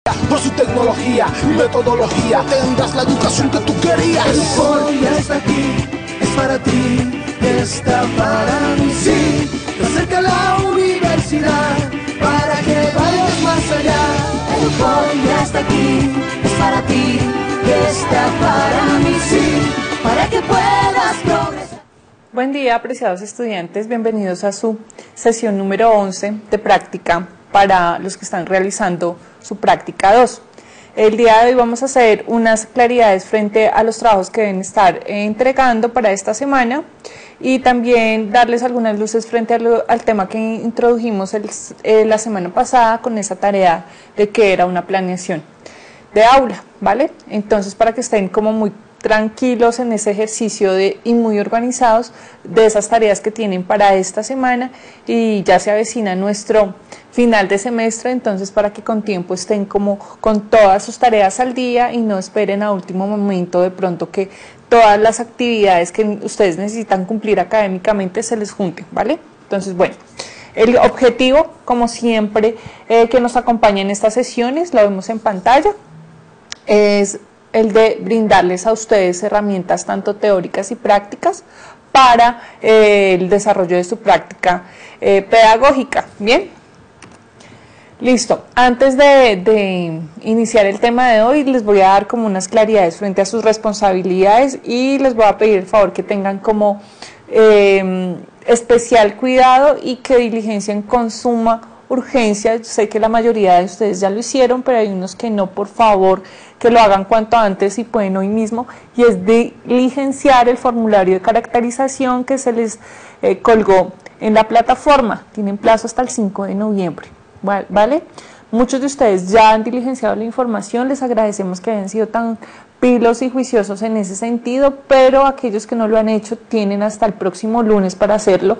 Por su tecnología y metodología tendrás la educación que tú querías. El hoy ya está aquí, es para ti, está para mí, sí. Te acerca a la universidad para que vayas más allá. El hoy ya está aquí, es para ti, está para mí, sí. Para que puedas progresar. Buen día, apreciados estudiantes, bienvenidos a su sesión número 11 de práctica para los que están realizando su práctica 2. El día de hoy vamos a hacer unas claridades frente a los trabajos que deben estar entregando para esta semana y también darles algunas luces frente al tema que introdujimos la semana pasada con esa tarea de que era una planeación de aula, ¿vale? Entonces, para que estén como muy tranquilos en ese ejercicio y muy organizados de esas tareas que tienen para esta semana, y ya se avecina nuestro final de semestre, entonces para que con tiempo estén como con todas sus tareas al día y no esperen a último momento de pronto que todas las actividades que ustedes necesitan cumplir académicamente se les junten, ¿vale? Entonces, bueno, el objetivo, como siempre, que nos acompaña en estas sesiones, lo vemos en pantalla, es el de brindarles a ustedes herramientas tanto teóricas y prácticas para el desarrollo de su práctica pedagógica. Bien, listo. Antes de iniciar el tema de hoy, les voy a dar como unas claridades frente a sus responsabilidades y les voy a pedir el favor que tengan como especial cuidado y que diligencien con suma urgencia. Yo sé que la mayoría de ustedes ya lo hicieron, pero hay unos que no, por favor, que lo hagan cuanto antes y pueden hoy mismo, y es diligenciar el formulario de caracterización que se les colgó en la plataforma. Tienen plazo hasta el 5 de noviembre, ¿vale? Muchos de ustedes ya han diligenciado la información, les agradecemos que hayan sido tan pilos y juiciosos en ese sentido, pero aquellos que no lo han hecho tienen hasta el próximo lunes para hacerlo.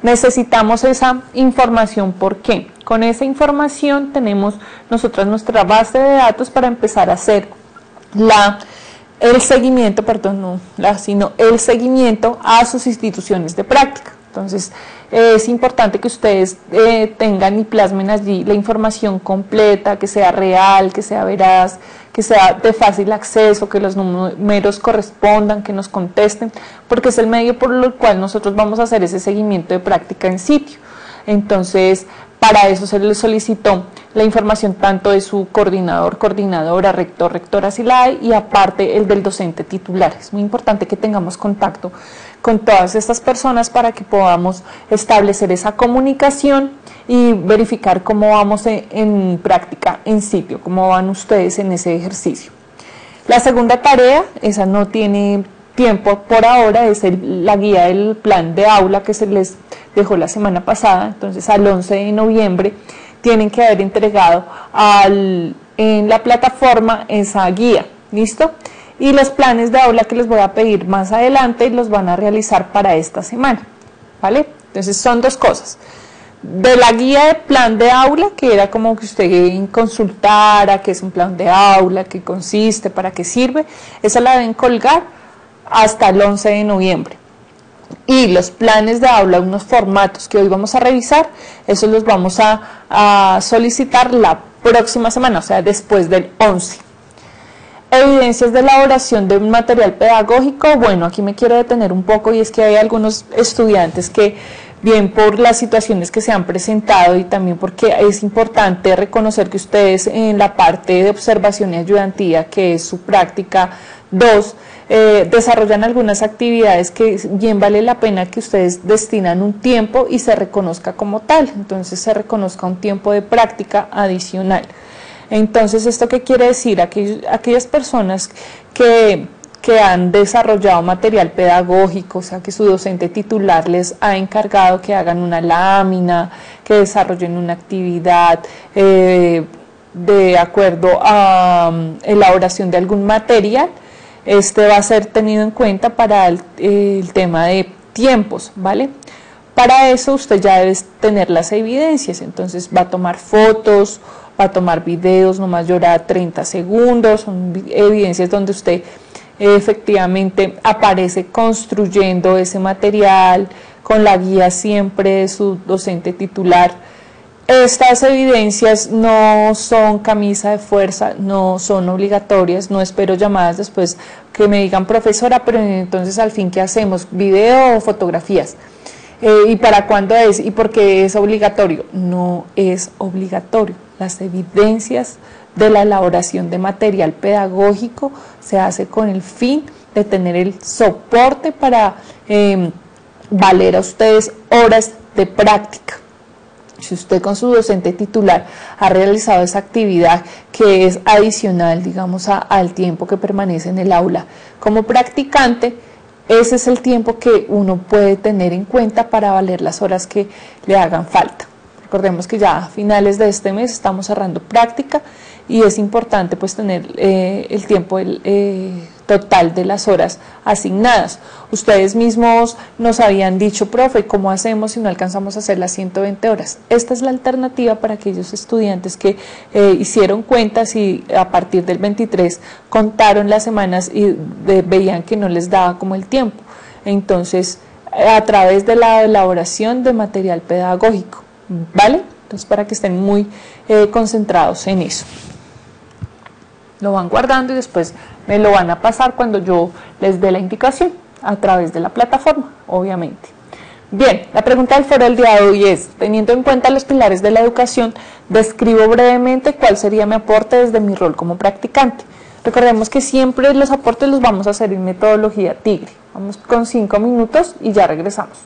Necesitamos esa información. ¿Por qué? Con esa información tenemos nosotras nuestra base de datos para empezar a hacer el seguimiento a sus instituciones de práctica. Entonces, es importante que ustedes tengan y plasmen allí la información completa, que sea real, que sea veraz, que sea de fácil acceso, que los números correspondan, que nos contesten, porque es el medio por el cual nosotros vamos a hacer ese seguimiento de práctica en sitio. Entonces, para eso se les solicitó la información tanto de su coordinador, coordinadora, rector, rectora SILAE y aparte el del docente titular. Es muy importante que tengamos contacto con todas estas personas para que podamos establecer esa comunicación y verificar cómo vamos en práctica en sitio, cómo van ustedes en ese ejercicio. La segunda tarea, esa no tiene tiempo por ahora, es la guía del plan de aula que se les dejó la semana pasada. Entonces, al 11 de noviembre tienen que haber entregado en la plataforma esa guía, ¿listo? Y los planes de aula que les voy a pedir más adelante los van a realizar para esta semana, ¿vale? Entonces, son dos cosas. De la guía de plan de aula, que era como que usted consultara qué es un plan de aula, qué consiste, para qué sirve, esa la deben colgar hasta el 11 de noviembre. Y los planes de aula, unos formatos que hoy vamos a revisar, esos los vamos a solicitar la próxima semana, o sea, después del 11. Evidencias de elaboración de un material pedagógico. Bueno, aquí me quiero detener un poco, y es que hay algunos estudiantes que, bien por las situaciones que se han presentado y también porque es importante reconocer que ustedes en la parte de observación y ayudantía, que es su práctica 2, desarrollan algunas actividades que bien vale la pena que ustedes destinan un tiempo y se reconozca como tal. Entonces, se reconozca un tiempo de práctica adicional. Entonces, ¿esto qué quiere decir? Aquellas personas que han desarrollado material pedagógico, o sea, que su docente titular les ha encargado que hagan una lámina, que desarrollen una actividad de acuerdo a elaboración de algún material, va a ser tenido en cuenta para el tema de tiempos, ¿vale? Para eso usted ya debe tener las evidencias, entonces va a tomar fotos, va a tomar videos, no más llorar 30 segundos, son evidencias donde usted efectivamente aparece construyendo ese material con la guía siempre de su docente titular, Estas evidencias no son camisa de fuerza, no son obligatorias, no espero llamadas después que me digan profesora, pero entonces al fin ¿qué hacemos? ¿Video o fotografías? ¿Y para cuándo es? ¿Y por qué es obligatorio? No es obligatorio. Las evidencias de la elaboración de material pedagógico se hace con el fin de tener el soporte para valer a ustedes horas de práctica. Si usted con su docente titular ha realizado esa actividad que es adicional, digamos, al tiempo que permanece en el aula como practicante, ese es el tiempo que uno puede tener en cuenta para valer las horas que le hagan falta. Recordemos que ya a finales de este mes estamos cerrando práctica y es importante pues tener el tiempo total de las horas asignadas. Ustedes mismos nos habían dicho, profe, ¿cómo hacemos si no alcanzamos a hacer las 120 horas? Esta es la alternativa para aquellos estudiantes que hicieron cuentas y a partir del 23 contaron las semanas y veían que no les daba como el tiempo. Entonces, a través de la elaboración de material pedagógico, ¿vale? Entonces, para que estén muy concentrados en eso. Lo van guardando y después me lo van a pasar cuando yo les dé la indicación a través de la plataforma, obviamente. Bien, la pregunta del foro del día de hoy es, teniendo en cuenta los pilares de la educación, describo brevemente cuál sería mi aporte desde mi rol como practicante. Recordemos que siempre los aportes los vamos a hacer en metodología Tigre. Vamos con 5 minutos y ya regresamos.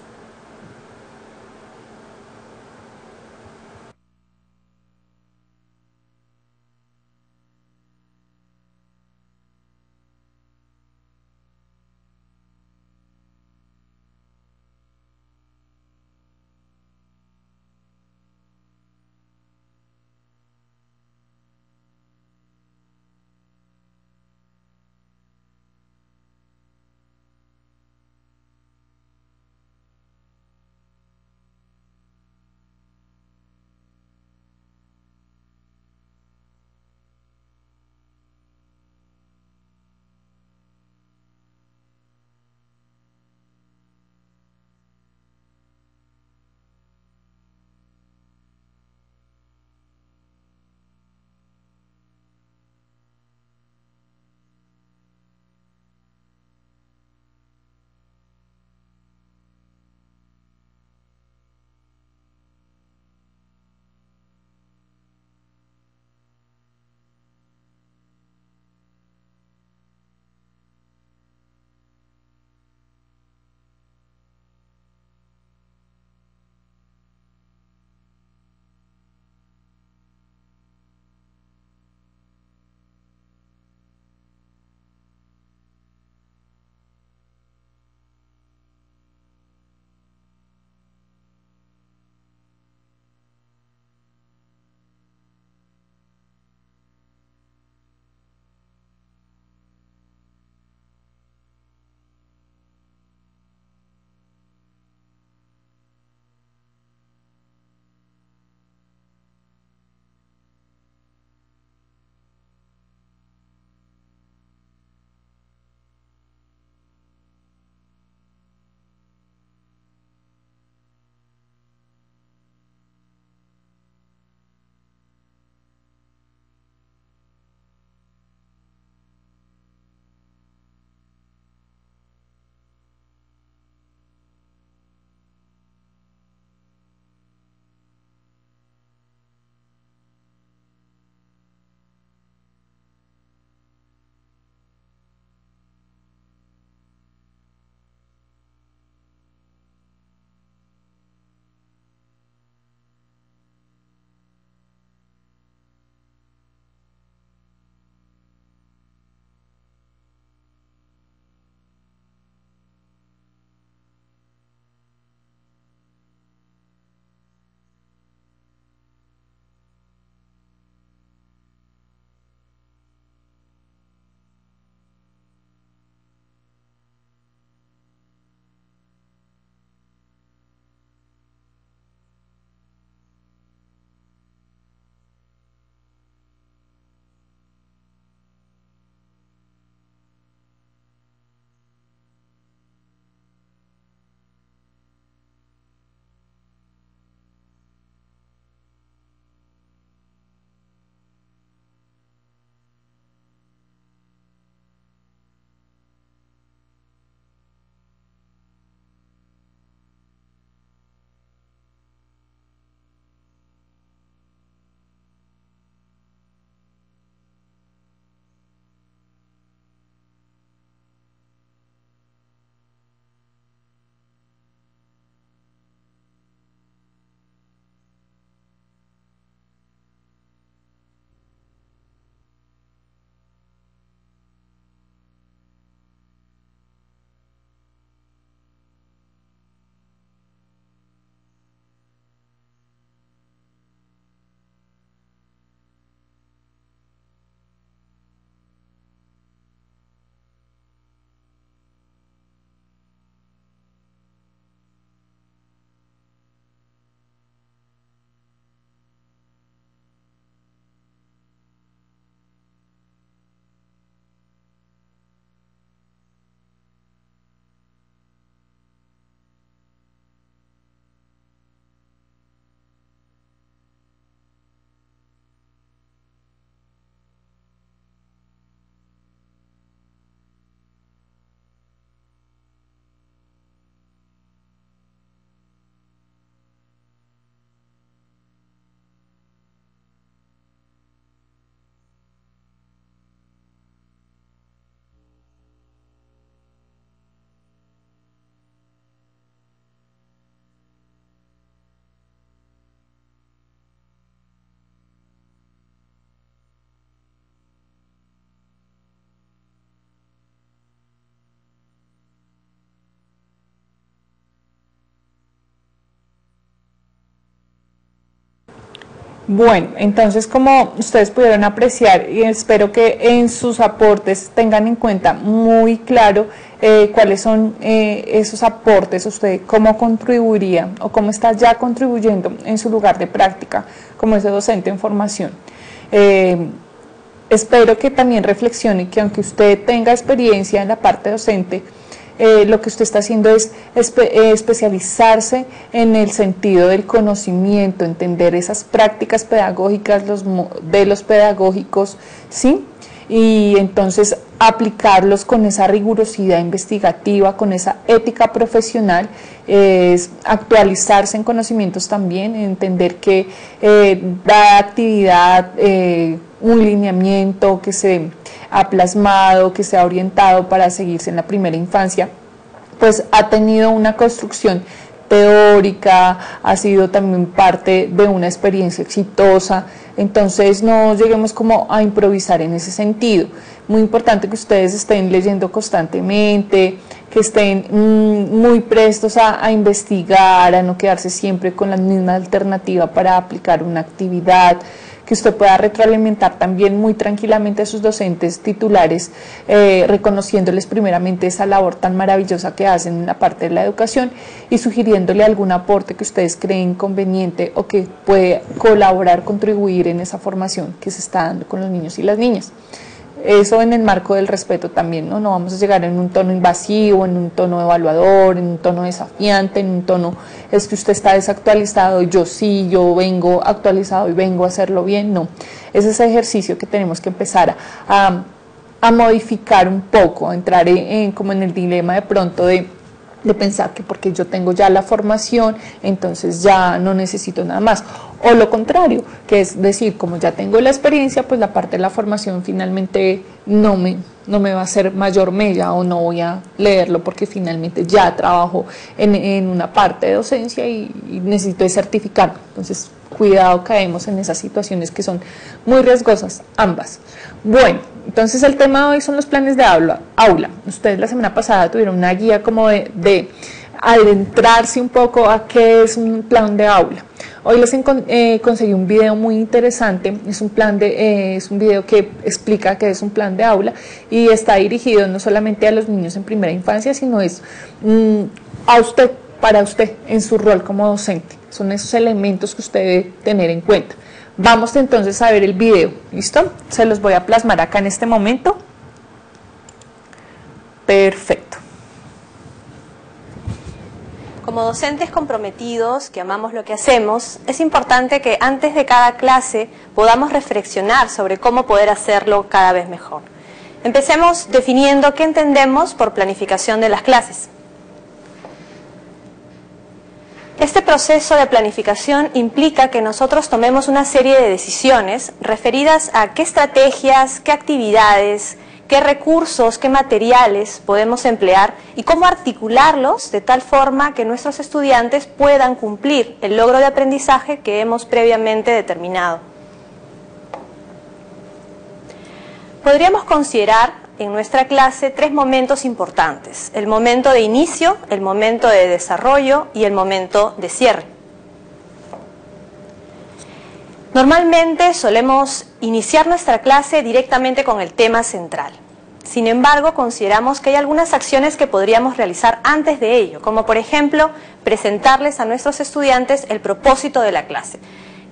Bueno, entonces como ustedes pudieron apreciar, y espero que en sus aportes tengan en cuenta muy claro cuáles son esos aportes, usted cómo contribuiría o cómo está ya contribuyendo en su lugar de práctica como ese docente en formación. Espero que también reflexione que aunque usted tenga experiencia en la parte docente, lo que usted está haciendo es especializarse en el sentido del conocimiento, entender esas prácticas pedagógicas, los modelos pedagógicos, ¿sí? Y entonces aplicarlos con esa rigurosidad investigativa, con esa ética profesional, actualizarse en conocimientos también, entender que da actividad, un lineamiento que se ha plasmado, que se ha orientado para seguirse en la primera infancia, pues ha tenido una construcción teórica, ha sido también parte de una experiencia exitosa, entonces no lleguemos como a improvisar en ese sentido. Muy importante que ustedes estén leyendo constantemente, que estén muy prestos a investigar, a no quedarse siempre con la misma alternativa para aplicar una actividad, que usted pueda retroalimentar también muy tranquilamente a sus docentes titulares, reconociéndoles primeramente esa labor tan maravillosa que hacen en la parte de la educación y sugiriéndole algún aporte que ustedes creen conveniente o que puede colaborar, contribuir en esa formación que se está dando con los niños y las niñas. Eso en el marco del respeto también, ¿no? No vamos a llegar en un tono invasivo, en un tono evaluador, en un tono desafiante, en un tono es que usted está desactualizado, yo sí, yo vengo actualizado y vengo a hacerlo bien, no. Es ese ejercicio que tenemos que empezar a modificar un poco, a entrar como en el dilema de pronto de pensar que porque yo tengo ya la formación, entonces ya no necesito nada más. O lo contrario, que es decir, como ya tengo la experiencia, pues la parte de la formación finalmente no me va a hacer mayor mella o no voy a leerlo porque finalmente ya trabajo en una parte de docencia y necesito certificarme. Entonces, cuidado, caemos en esas situaciones que son muy riesgosas, ambas. Bueno, entonces el tema de hoy son los planes de aula. Ustedes la semana pasada tuvieron una guía como de adentrarse un poco a qué es un plan de aula. Hoy les conseguí un video muy interesante, es un video que explica qué es un plan de aula y está dirigido no solamente a los niños en primera infancia, sino es a usted, para usted, en su rol como docente. Son esos elementos que usted debe tener en cuenta. Vamos entonces a ver el video, ¿listo? Se los voy a plasmar acá en este momento. Perfecto. Como docentes comprometidos que amamos lo que hacemos, es importante que antes de cada clase podamos reflexionar sobre cómo poder hacerlo cada vez mejor. Empecemos definiendo qué entendemos por planificación de las clases. Este proceso de planificación implica que nosotros tomemos una serie de decisiones referidas a qué estrategias, qué actividades, qué recursos, qué materiales podemos emplear y cómo articularlos de tal forma que nuestros estudiantes puedan cumplir el logro de aprendizaje que hemos previamente determinado. Podríamos considerar en nuestra clase 3 momentos importantes: el momento de inicio, el momento de desarrollo y el momento de cierre. Normalmente solemos iniciar nuestra clase directamente con el tema central. Sin embargo, consideramos que hay algunas acciones que podríamos realizar antes de ello, como por ejemplo, presentarles a nuestros estudiantes el propósito de la clase.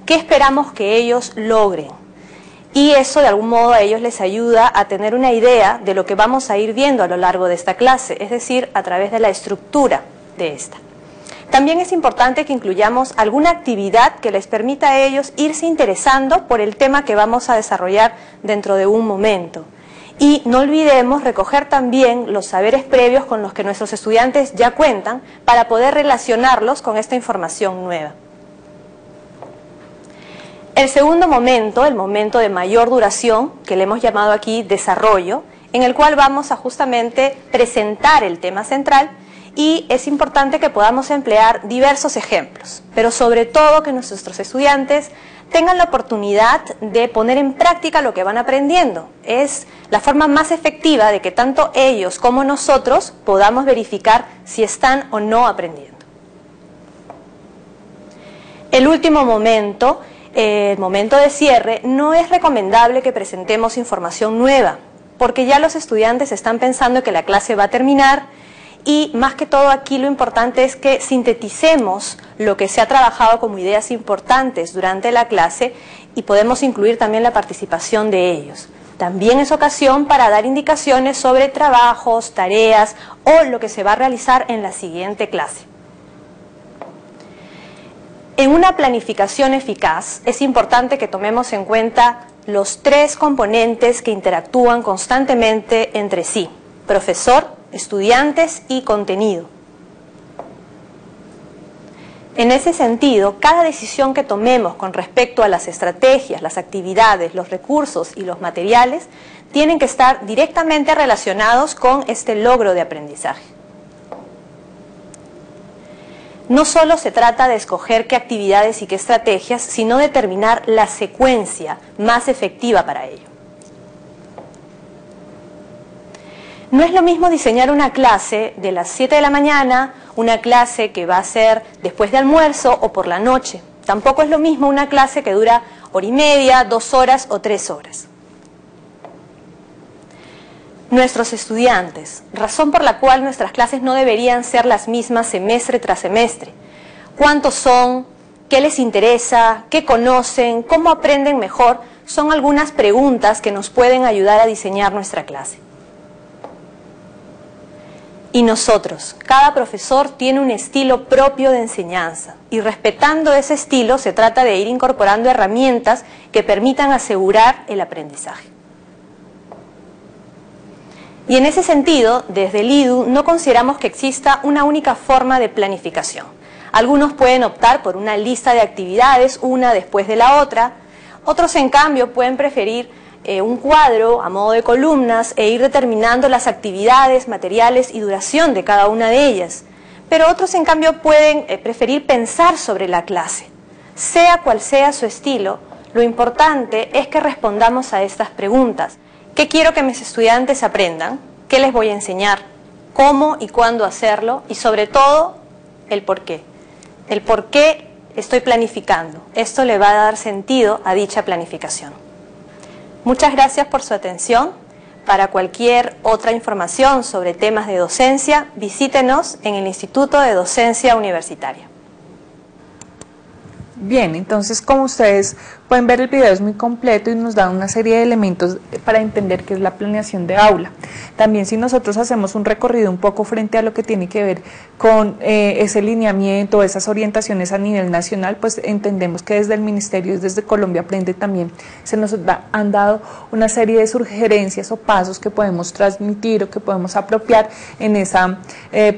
¿Qué esperamos que ellos logren? Y eso de algún modo a ellos les ayuda a tener una idea de lo que vamos a ir viendo a lo largo de esta clase, es decir, a través de la estructura de esta. También es importante que incluyamos alguna actividad que les permita a ellos irse interesando por el tema que vamos a desarrollar dentro de un momento. Y no olvidemos recoger también los saberes previos con los que nuestros estudiantes ya cuentan para poder relacionarlos con esta información nueva. El segundo momento, el momento de mayor duración, que le hemos llamado aquí desarrollo, en el cual vamos a justamente presentar el tema central, y es importante que podamos emplear diversos ejemplos, pero sobre todo que nuestros estudiantes tengan la oportunidad de poner en práctica lo que van aprendiendo. Es la forma más efectiva de que tanto ellos como nosotros podamos verificar si están o no aprendiendo. El último momento el momento de cierre, no es recomendable que presentemos información nueva, porque ya los estudiantes están pensando que la clase va a terminar y más que todo aquí lo importante es que sinteticemos lo que se ha trabajado como ideas importantes durante la clase y podemos incluir también la participación de ellos. También es ocasión para dar indicaciones sobre trabajos, tareas o lo que se va a realizar en la siguiente clase. En una planificación eficaz es importante que tomemos en cuenta los tres componentes que interactúan constantemente entre sí: profesor, estudiantes y contenido. En ese sentido, cada decisión que tomemos con respecto a las estrategias, las actividades, los recursos y los materiales tienen que estar directamente relacionados con este logro de aprendizaje. No solo se trata de escoger qué actividades y qué estrategias, sino determinar la secuencia más efectiva para ello. No es lo mismo diseñar una clase de las 7 de la mañana, una clase que va a ser después de almuerzo o por la noche. Tampoco es lo mismo una clase que dura hora y media, 2 horas o 3 horas. Nuestros estudiantes, razón por la cual nuestras clases no deberían ser las mismas semestre tras semestre. ¿Cuántos son? ¿Qué les interesa? ¿Qué conocen? ¿Cómo aprenden mejor? Son algunas preguntas que nos pueden ayudar a diseñar nuestra clase. Y nosotros, cada profesor tiene un estilo propio de enseñanza y respetando ese estilo se trata de ir incorporando herramientas que permitan asegurar el aprendizaje. Y en ese sentido, desde el IDU no consideramos que exista una única forma de planificación. Algunos pueden optar por una lista de actividades, una después de la otra. Otros, en cambio, pueden preferir un cuadro a modo de columnas e ir determinando las actividades, materiales y duración de cada una de ellas. Pero otros, en cambio, pueden preferir pensar sobre la clase. Sea cual sea su estilo, lo importante es que respondamos a estas preguntas. ¿Qué quiero que mis estudiantes aprendan? ¿Qué les voy a enseñar? ¿Cómo y cuándo hacerlo? Y sobre todo, el por qué. El por qué estoy planificando. Esto le va a dar sentido a dicha planificación. Muchas gracias por su atención. Para cualquier otra información sobre temas de docencia, visítenos en el Instituto de Docencia Universitaria. Bien, entonces como ustedes pueden ver, el video es muy completo y nos da una serie de elementos para entender qué es la planeación de aula. También si nosotros hacemos un recorrido un poco frente a lo que tiene que ver con ese lineamiento, esas orientaciones a nivel nacional, pues entendemos que desde el Ministerio, desde Colombia Aprende también se nos han dado una serie de sugerencias o pasos que podemos transmitir o que podemos apropiar en esa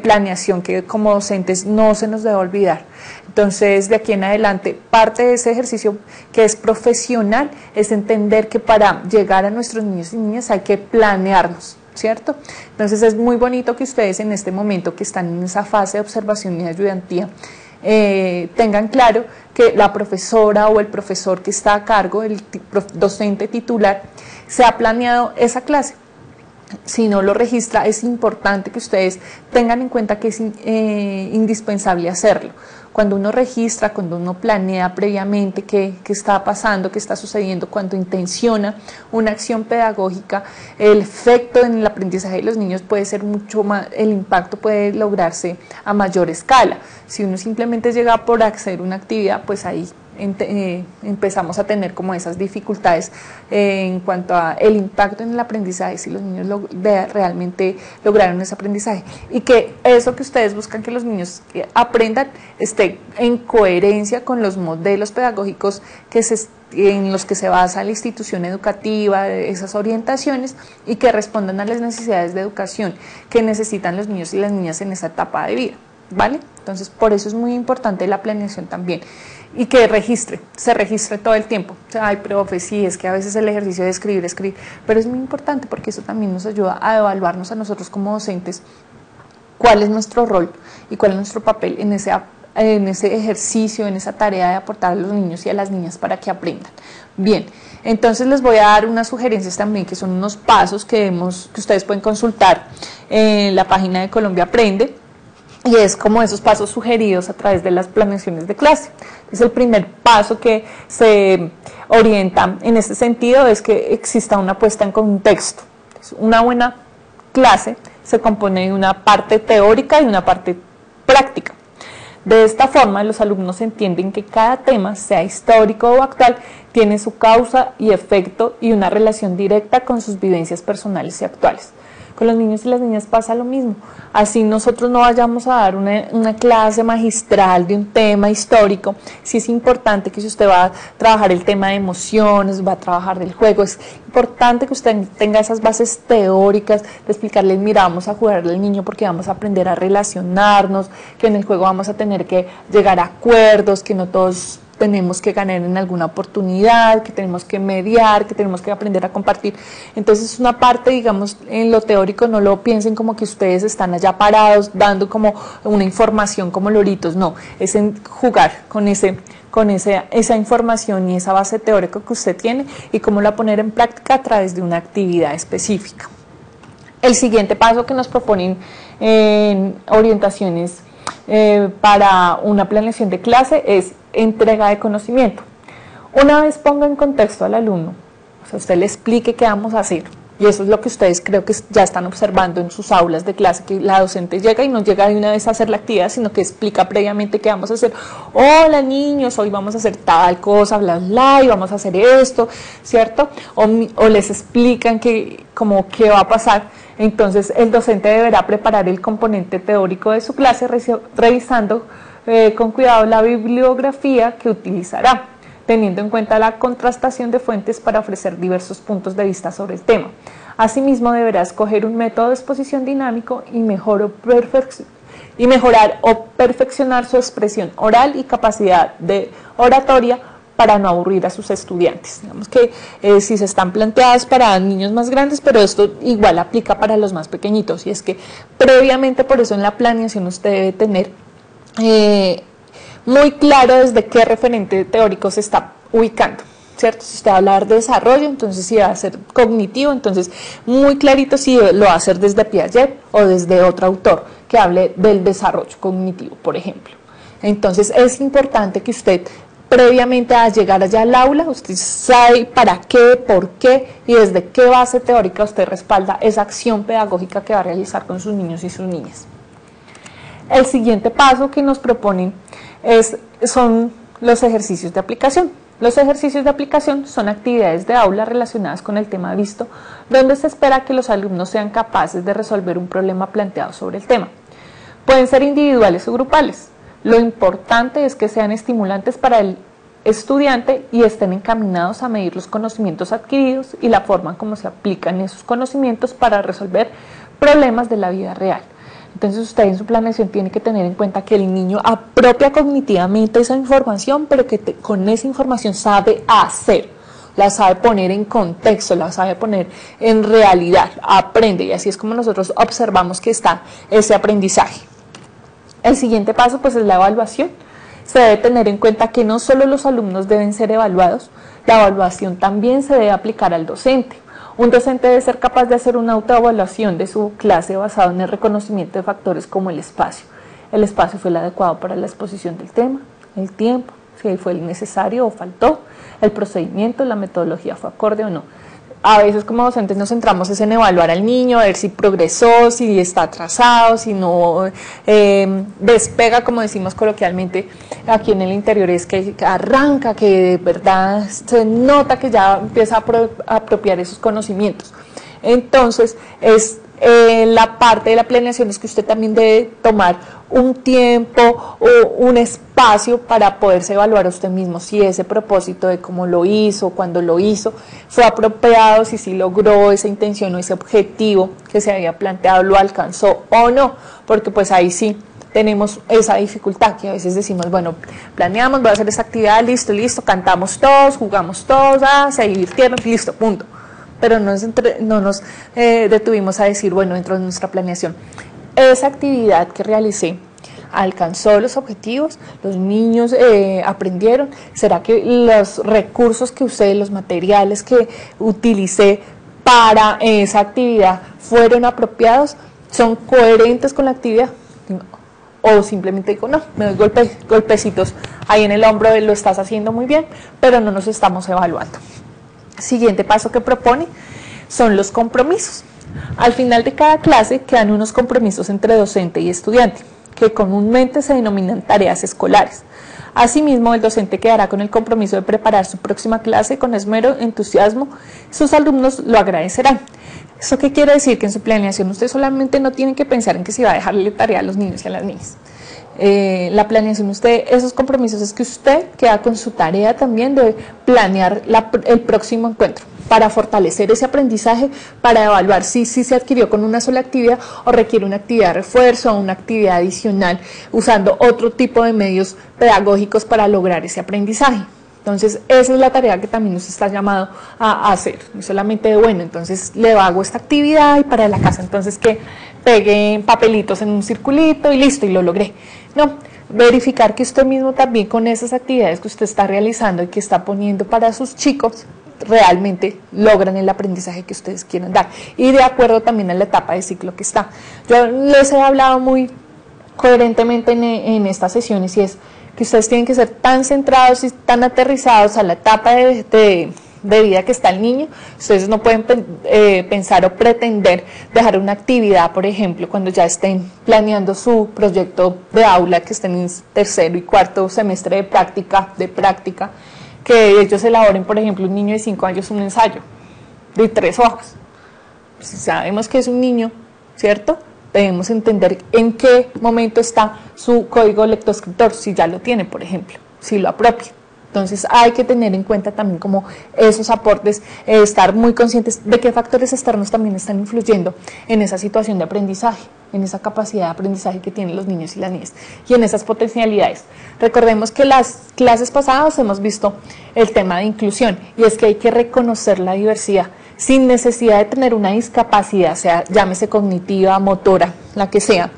planeación que como docentes no se nos debe olvidar. Entonces, de aquí en adelante, parte de ese ejercicio que es profesional es entender que para llegar a nuestros niños y niñas hay que planearnos, ¿cierto? Entonces, es muy bonito que ustedes en este momento que están en esa fase de observación y ayudantía tengan claro que la profesora o el profesor que está a cargo, el docente titular, se ha planeado esa clase. Si no lo registra, es importante que ustedes tengan en cuenta que es indispensable hacerlo. Cuando uno registra, cuando uno planea previamente qué está pasando, qué está sucediendo, cuando intenciona una acción pedagógica, el efecto en el aprendizaje de los niños puede ser mucho más, el impacto puede lograrse a mayor escala. Si uno simplemente llega por hacer una actividad, pues ahí empezamos a tener como esas dificultades en cuanto a el impacto en el aprendizaje, si los niños realmente lograron ese aprendizaje y que eso que ustedes buscan que los niños aprendan esté en coherencia con los modelos pedagógicos en los que se basa la institución educativa, esas orientaciones y que respondan a las necesidades de educación que necesitan los niños y las niñas en esa etapa de vida, ¿vale? Entonces por eso es muy importante la planeación también. Y que se registre todo el tiempo. O sea, ay, profe, sí, es que a veces el ejercicio de escribir, pero es muy importante porque eso también nos ayuda a evaluarnos a nosotros como docentes cuál es nuestro rol y cuál es nuestro papel en ese ejercicio, en esa tarea de aportar a los niños y a las niñas para que aprendan. Bien, entonces les voy a dar unas sugerencias también que son unos pasos que ustedes pueden consultar en la página de Colombia Aprende. y es como esos pasos sugeridos a través de las planeaciones de clase. Entonces, el primer paso que se orienta en este sentido es que exista una puesta en contexto. Entonces, una buena clase se compone de una parte teórica y una parte práctica. De esta forma, los alumnos entienden que cada tema, sea histórico o actual, tiene su causa y efecto y una relación directa con sus vivencias personales y actuales. Con los niños y las niñas pasa lo mismo. Así nosotros no vayamos a dar una clase magistral de un tema histórico, sí es importante que si usted va a trabajar el tema de emociones, va a trabajar del juego, es importante que usted tenga esas bases teóricas de explicarles, mira, vamos a jugar al niño porque vamos a aprender a relacionarnos, que en el juego vamos a tener que llegar a acuerdos, que no todos tenemos que ganar en alguna oportunidad, que tenemos que mediar, que tenemos que aprender a compartir. Entonces, una parte, digamos, en lo teórico, no lo piensen como que ustedes están allá parados dando como una información como loritos, no, es en jugar con esa información y esa base teórica que usted tiene y cómo la poner en práctica a través de una actividad específica. El siguiente paso que nos proponen en orientaciones para una planeación de clase es entrega de conocimiento. Una vez ponga en contexto al alumno, o sea, usted le explique qué vamos a hacer, y eso es lo que ustedes creo que ya están observando en sus aulas de clase, que la docente llega y no llega de una vez a hacer la actividad, sino que explica previamente qué vamos a hacer. Hola niños, hoy vamos a hacer tal cosa, bla, bla, y vamos a hacer esto, ¿cierto? O les explican como qué va a pasar. Entonces, el docente deberá preparar el componente teórico de su clase revisando con cuidado la bibliografía que utilizará, teniendo en cuenta la contrastación de fuentes para ofrecer diversos puntos de vista sobre el tema. Asimismo, deberá escoger un método de exposición dinámico y mejorar o perfeccionar su expresión oral y capacidad de oratoria para no aburrir a sus estudiantes. Digamos que si se están planteadas para niños más grandes, pero esto igual aplica para los más pequeñitos, y es que previamente, por eso en la planeación usted debe tener muy claro desde qué referente teórico se está ubicando, ¿cierto? Si usted va a hablar de desarrollo, entonces si va a ser cognitivo, entonces muy clarito si lo va a hacer desde Piaget o desde otro autor que hable del desarrollo cognitivo, por ejemplo. Entonces es importante que usted previamente a llegar allá al aula, usted sabe para qué, por qué y desde qué base teórica usted respalda esa acción pedagógica que va a realizar con sus niños y sus niñas. El siguiente paso que nos proponen son los ejercicios de aplicación. Los ejercicios de aplicación son actividades de aula relacionadas con el tema visto, donde se espera que los alumnos sean capaces de resolver un problema planteado sobre el tema. Pueden ser individuales o grupales. Lo importante es que sean estimulantes para el estudiante y estén encaminados a medir los conocimientos adquiridos y la forma como se aplican esos conocimientos para resolver problemas de la vida real. Entonces usted en su planeación tiene que tener en cuenta que el niño apropia cognitivamente esa información, pero que con esa información sabe hacer, la sabe poner en contexto, la sabe poner en realidad, aprende, y así es como nosotros observamos que está ese aprendizaje. El siguiente paso pues es la evaluación. Se debe tener en cuenta que no solo los alumnos deben ser evaluados, la evaluación también se debe aplicar al docente. Un docente debe ser capaz de hacer una autoevaluación de su clase basado en el reconocimiento de factores como el espacio. El espacio fue el adecuado para la exposición del tema, el tiempo, si fue el necesario o faltó, el procedimiento, la metodología fue acorde o no. A veces como docentes nos centramos en evaluar al niño, a ver si progresó, si está atrasado, si no despega, como decimos coloquialmente aquí en el interior, es que arranca, que de verdad se nota que ya empieza a apropiar esos conocimientos. Entonces, es la parte de la planeación es que usted también debe tomar un tiempo o un espacio para poderse evaluar a usted mismo si ese propósito de cómo lo hizo, cuándo lo hizo, fue apropiado, si sí logró esa intención o ese objetivo que se había planteado, lo alcanzó o no, porque pues ahí sí tenemos esa dificultad que a veces decimos, bueno, planeamos, voy a hacer esa actividad, listo, cantamos todos, jugamos todos, se divirtieron, listo, punto. Pero no nos detuvimos a decir, bueno, dentro de nuestra planeación, esa actividad que realicé alcanzó los objetivos, los niños aprendieron, ¿será que los recursos que usé, los materiales que utilicé para esa actividad fueron apropiados, son coherentes con la actividad? o simplemente digo, no, me doy golpecitos ahí en el hombro, lo estás haciendo muy bien, pero no nos estamos evaluando. Siguiente paso que propone son los compromisos. Al final de cada clase quedan unos compromisos entre docente y estudiante, que comúnmente se denominan tareas escolares. Asimismo, el docente quedará con el compromiso de preparar su próxima clase con esmero, entusiasmo. Sus alumnos lo agradecerán. ¿Eso qué quiere decir? Que en su planeación usted solamente no tiene que pensar en que se va a dejarle tarea a los niños y a las niñas. La planeación, esos compromisos es que usted queda con su tarea también de planear el próximo encuentro para fortalecer ese aprendizaje, para evaluar si se adquirió con una sola actividad o requiere una actividad de refuerzo o una actividad adicional usando otro tipo de medios pedagógicos para lograr ese aprendizaje. Entonces, esa es la tarea que también usted está llamado a hacer, no solamente de, bueno, entonces le hago esta actividad y para la casa, entonces que pegue papelitos en un circulito y listo, y lo logré. No, verificar que usted mismo también con esas actividades que usted está realizando y que está poniendo para sus chicos, realmente logran el aprendizaje que ustedes quieren dar. Y de acuerdo también a la etapa de ciclo que está. Yo les he hablado muy coherentemente en estas sesiones y es que ustedes tienen que ser tan centrados y tan aterrizados a la etapa de vida que está el niño. Ustedes no pueden pensar o pretender dejar una actividad, por ejemplo, cuando ya estén planeando su proyecto de aula, que estén en tercero y cuarto semestre de práctica, que ellos elaboren, por ejemplo, un niño de 5 años un ensayo de 3 hojas. Pues si sabemos que es un niño, ¿cierto?, debemos entender en qué momento está su código lectoescritor, si ya lo tiene, por ejemplo, si lo apropia. Entonces hay que tener en cuenta también como esos aportes, estar muy conscientes de qué factores externos también están influyendo en esa situación de aprendizaje, en esa capacidad de aprendizaje que tienen los niños y las niñas y en esas potencialidades. Recordemos que las clases pasadas hemos visto el tema de inclusión y es que hay que reconocer la diversidad sin necesidad de tener una discapacidad, sea llámese cognitiva, motora, la que sea.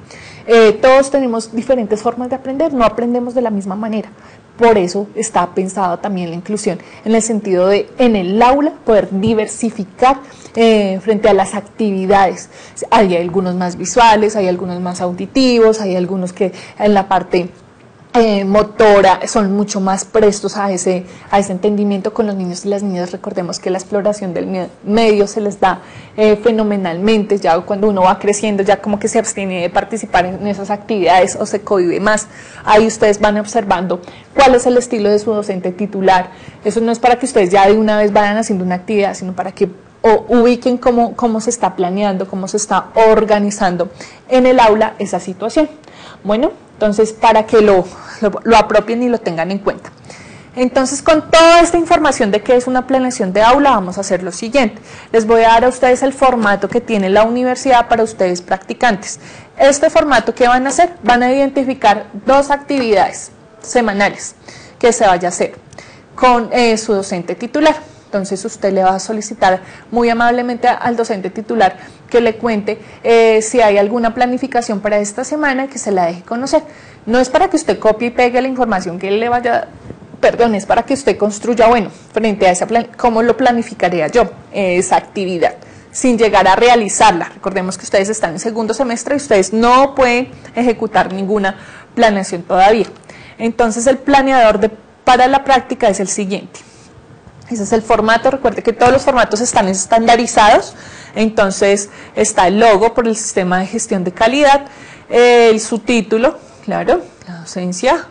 Todos tenemos diferentes formas de aprender, no aprendemos de la misma manera. Por eso está pensada también la inclusión, en el sentido de en el aula poder diversificar frente a las actividades. Hay algunos más visuales, hay algunos más auditivos, hay algunos que en la parte motora son mucho más prestos a ese entendimiento con los niños y las niñas. Recordemos que la exploración del medio se les da fenomenalmente, ya cuando uno va creciendo ya como que se abstiene de participar en esas actividades o se cohíbe más. Ahí ustedes van observando cuál es el estilo de su docente titular. Eso no es para que ustedes ya de una vez vayan haciendo una actividad, sino para que ubiquen cómo se está planeando, cómo se está organizando en el aula esa situación. Bueno, entonces para que lo apropien y lo tengan en cuenta. Entonces, con toda esta información de qué es una planeación de aula, vamos a hacer lo siguiente. Les voy a dar a ustedes el formato que tiene la universidad para ustedes practicantes. Este formato, ¿qué van a hacer? Van a identificar 2 actividades semanales que se vaya a hacer con su docente titular. Entonces usted le va a solicitar muy amablemente al docente titular que le cuente si hay alguna planificación para esta semana, que se la deje conocer. No es para que usted copie y pegue la información que él le vaya, perdón, es para que usted construya, bueno, frente a esa cómo lo planificaría yo, esa actividad, sin llegar a realizarla. Recordemos que ustedes están en segundo semestre y ustedes no pueden ejecutar ninguna planeación todavía. Entonces el planeador para la práctica es el siguiente. Ese es el formato. Recuerde que todos los formatos están estandarizados. Entonces está el logo por el sistema de gestión de calidad, el subtítulo, claro, la docencia.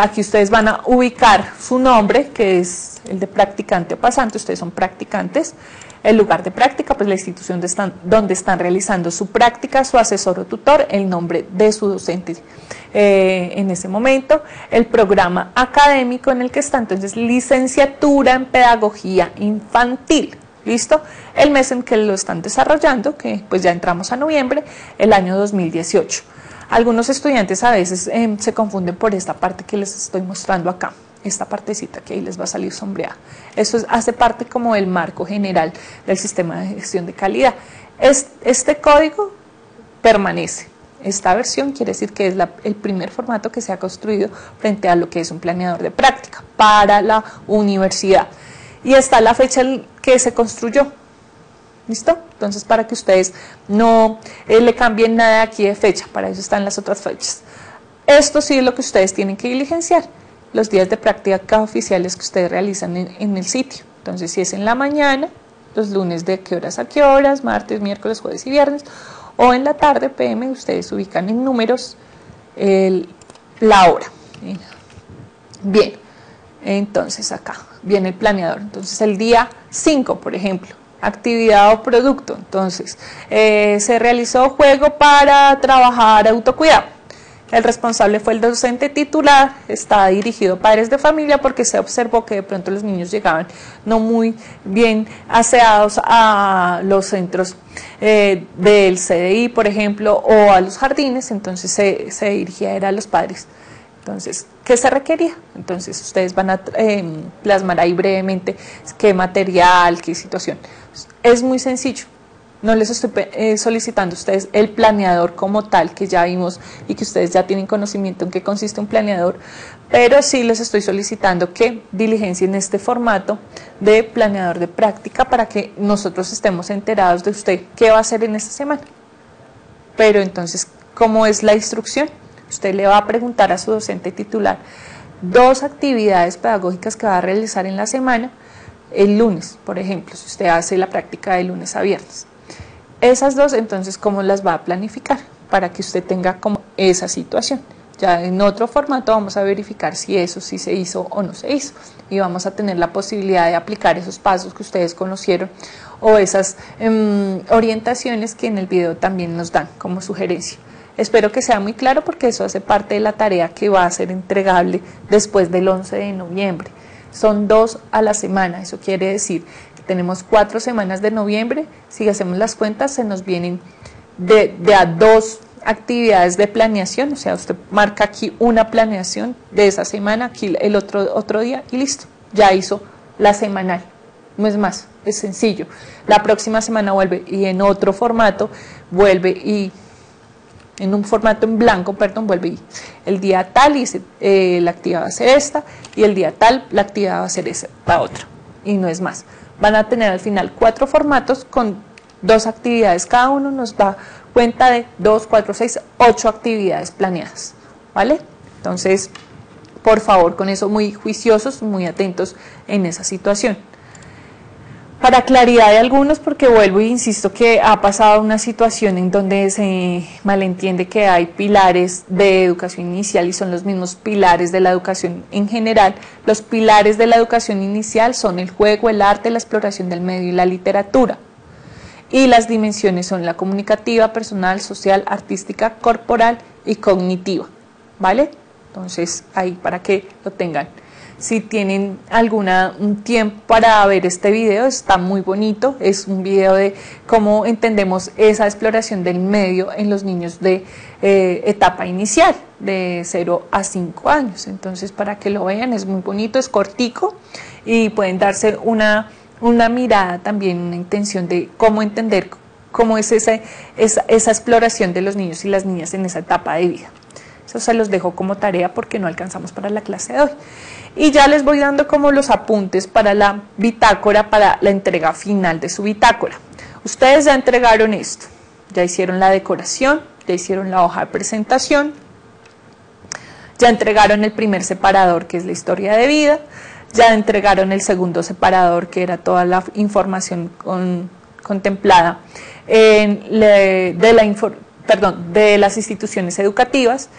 Aquí ustedes van a ubicar su nombre, que es el de practicante o pasante. Ustedes son practicantes. El lugar de práctica, pues la institución donde están realizando su práctica, su asesor o tutor, el nombre de su docente en ese momento, el programa académico en el que está, entonces licenciatura en pedagogía infantil, ¿listo? El mes en que lo están desarrollando, que pues ya entramos a noviembre, el año 2018. Algunos estudiantes a veces se confunden por esta parte que les estoy mostrando acá. Esta partecita que ahí les va a salir sombreada. Eso hace parte como del marco general del sistema de gestión de calidad. Este código permanece. Esta versión quiere decir que es el primer formato que se ha construido frente a lo que es un planeador de práctica para la universidad. Y está la fecha que se construyó. ¿Listo? Entonces, para que ustedes no le cambien nada aquí de fecha, para eso están las otras fechas. Esto sí es lo que ustedes tienen que diligenciar, los días de práctica oficiales que ustedes realizan en el sitio. Entonces, si es en la mañana, los lunes de qué horas a qué horas, martes, miércoles, jueves y viernes, o en la tarde, PM, ustedes ubican en números la hora. Bien, entonces acá viene el planeador. Entonces, el día 5, por ejemplo, actividad o producto. Entonces, se realizó juego para trabajar autocuidado. El responsable fue el docente titular, está dirigido a padres de familia porque se observó que de pronto los niños llegaban no muy bien aseados a los centros del CDI, por ejemplo, o a los jardines, entonces se dirigía a los padres. Entonces, ¿qué se requería? Entonces, ustedes van a plasmar ahí brevemente qué material, qué situación. Es muy sencillo. No les estoy solicitando a ustedes el planeador como tal, que ya vimos y que ustedes ya tienen conocimiento en qué consiste un planeador, pero sí les estoy solicitando que diligencien este formato de planeador de práctica para que nosotros estemos enterados de usted qué va a hacer en esta semana. Pero entonces, ¿cómo es la instrucción? Usted le va a preguntar a su docente titular 2 actividades pedagógicas que va a realizar en la semana, el lunes, por ejemplo, si usted hace la práctica de lunes a viernes. Esas 2, entonces, ¿cómo las va a planificar? Para que usted tenga como esa situación. Ya en otro formato vamos a verificar si eso sí se hizo o no se hizo. Y vamos a tener la posibilidad de aplicar esos pasos que ustedes conocieron o esas orientaciones que en el video también nos dan como sugerencia. Espero que sea muy claro porque eso hace parte de la tarea que va a ser entregable después del 11 de noviembre. Son 2 a la semana, eso quiere decir que tenemos 4 semanas de noviembre. Si hacemos las cuentas, se nos vienen de a 2 actividades de planeación, o sea, usted marca aquí una planeación de esa semana, aquí el otro día y listo, ya hizo la semanal. No es más, es sencillo. La próxima semana vuelve y en otro formato vuelve y en un formato en blanco, perdón, vuelve y el día tal y la actividad va a ser esta y el día tal la actividad va a ser esta otra y no es más. Van a tener al final 4 formatos con 2 actividades, cada uno nos da cuenta de 2, 4, 6, 8 actividades planeadas, ¿vale? Entonces, por favor, con eso muy juiciosos, muy atentos en esa situación. Para claridad de algunos, porque vuelvo e insisto que ha pasado una situación en donde se malentiende que hay pilares de educación inicial y son los mismos pilares de la educación en general. Los pilares de la educación inicial son el juego, el arte, la exploración del medio y la literatura. Y las dimensiones son la comunicativa, personal, social, artística, corporal y cognitiva, ¿vale? Entonces, ahí para que lo tengan. Si tienen un tiempo para ver este video, está muy bonito, es un video de cómo entendemos esa exploración del medio en los niños de etapa inicial, de 0 a 5 años. Entonces, para que lo vean, es muy bonito, es cortico y pueden darse una mirada también, una intención de cómo entender cómo es esa exploración de los niños y las niñas en esa etapa de vida. Eso se los dejo como tarea porque no alcanzamos para la clase de hoy. Y ya les voy dando como los apuntes para la bitácora, para la entrega final de su bitácora. Ustedes ya entregaron esto, ya hicieron la decoración, ya hicieron la hoja de presentación, ya entregaron el primer separador que es la historia de vida, ya entregaron el segundo separador que era toda la información contemplada de las instituciones educativas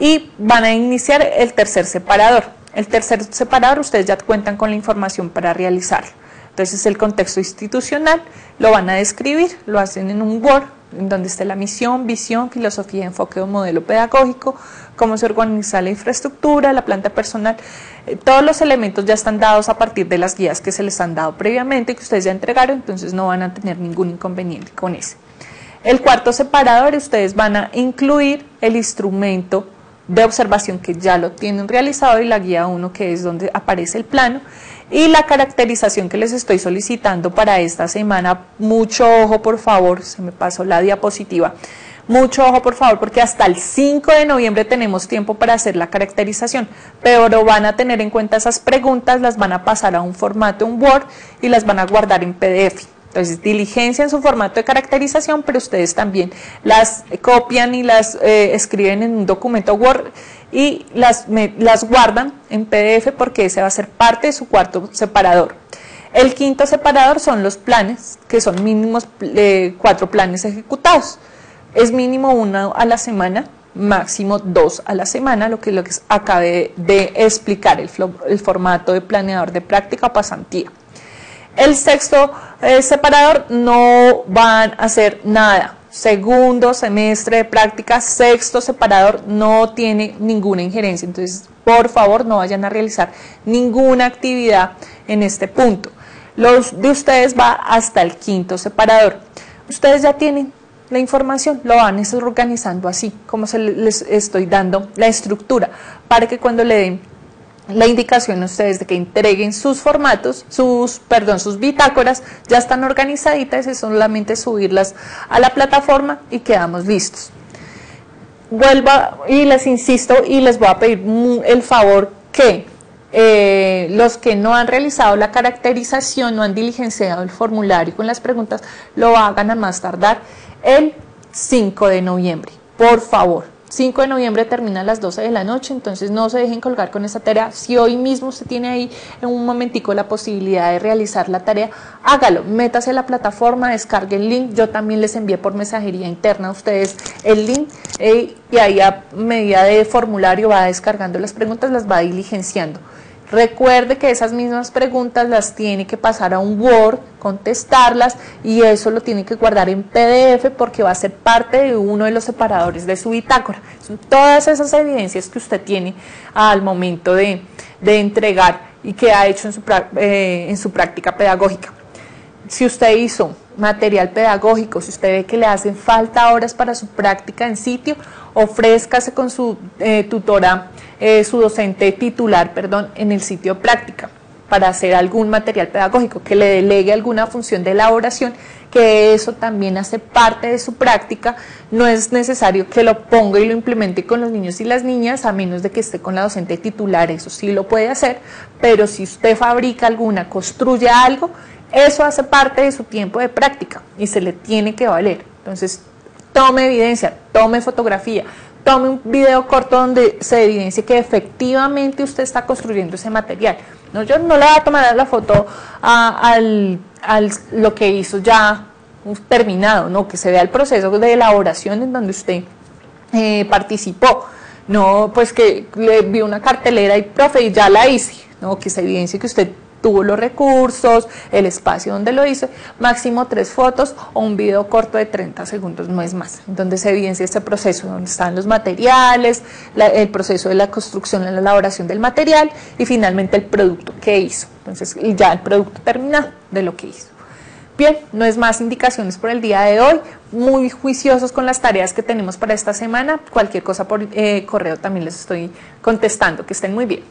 y van a iniciar el tercer separador. El tercer separador ustedes ya cuentan con la información para realizarlo. Entonces el contexto institucional lo van a describir, lo hacen en un Word, en donde esté la misión, visión, filosofía, enfoque o modelo pedagógico, cómo se organiza la infraestructura, la planta personal. Todos los elementos ya están dados a partir de las guías que se les han dado previamente, que ustedes ya entregaron, entonces no van a tener ningún inconveniente con eso. El cuarto separador, ustedes van a incluir el instrumento de observación que ya lo tienen realizado y la guía 1 que es donde aparece el plano y la caracterización que les estoy solicitando para esta semana. Mucho ojo por favor, se me pasó la diapositiva, mucho ojo por favor porque hasta el 5 de noviembre tenemos tiempo para hacer la caracterización, pero van a tener en cuenta esas preguntas, las van a pasar a un formato, un Word y las van a guardar en PDF. Entonces, diligencian su formato de caracterización, pero ustedes también las copian y las escriben en un documento Word y las guardan en PDF porque ese va a ser parte de su cuarto separador. El quinto separador son los planes, que son mínimos 4 planes ejecutados. Es mínimo 1 a la semana, máximo 2 a la semana, lo que acabé de explicar, el formato de planeador de práctica o pasantía. El sexto separador no van a hacer nada. Segundo semestre de práctica, sexto separador no tiene ninguna injerencia. Entonces, por favor, no vayan a realizar ninguna actividad en este punto. Los de ustedes va hasta el quinto separador. Ustedes ya tienen la información, lo van a estar organizando así, como les estoy dando la estructura, para que cuando le den la indicación a ustedes de que entreguen sus formatos, sus bitácoras, ya están organizaditas, es solamente subirlas a la plataforma y quedamos listos. Vuelvo y les insisto y les voy a pedir el favor que los que no han realizado la caracterización, no han diligenciado el formulario con las preguntas, lo hagan a más tardar el 5 de noviembre, por favor. 5 de noviembre termina a las 12 de la noche, entonces no se dejen colgar con esa tarea. Si hoy mismo usted tiene ahí en un momentico la posibilidad de realizar la tarea, hágalo, métase a la plataforma, descargue el link. Yo también les envié por mensajería interna a ustedes el link y ahí a medida de formulario va descargando las preguntas, las va diligenciando. Recuerde que esas mismas preguntas las tiene que pasar a un Word, contestarlas y eso lo tiene que guardar en PDF porque va a ser parte de uno de los separadores de su bitácora. Son todas esas evidencias que usted tiene al momento de entregar y que ha hecho en su práctica pedagógica. Si usted hizo material pedagógico, si usted ve que le hacen falta horas para su práctica en sitio, ofrézcase con su tutora, su docente titular, en el sitio de práctica para hacer algún material pedagógico, que le delegue alguna función de elaboración, que eso también hace parte de su práctica. No es necesario que lo ponga y lo implemente con los niños y las niñas, a menos de que esté con la docente titular, eso sí lo puede hacer, pero si usted fabrica construye algo, eso hace parte de su tiempo de práctica y se le tiene que valer. Entonces, tome evidencia, tome fotografía, tome un video corto donde se evidencie que efectivamente usted está construyendo ese material. No, yo no le voy a tomar la foto lo que hizo ya terminado, no, que se vea el proceso de elaboración en donde usted participó. No, pues que le vi una cartelera y profe, y ya la hice. No, que se evidencie que usted tuvo los recursos, el espacio donde lo hizo, máximo 3 fotos o un video corto de 30 segundos, no es más, donde se evidencia este proceso, donde están los materiales, el proceso de la construcción, la elaboración del material y finalmente el producto que hizo. Entonces ya el producto terminado de lo que hizo. Bien, no es más indicaciones por el día de hoy, muy juiciosos con las tareas que tenemos para esta semana, cualquier cosa por correo también les estoy contestando, que estén muy bien.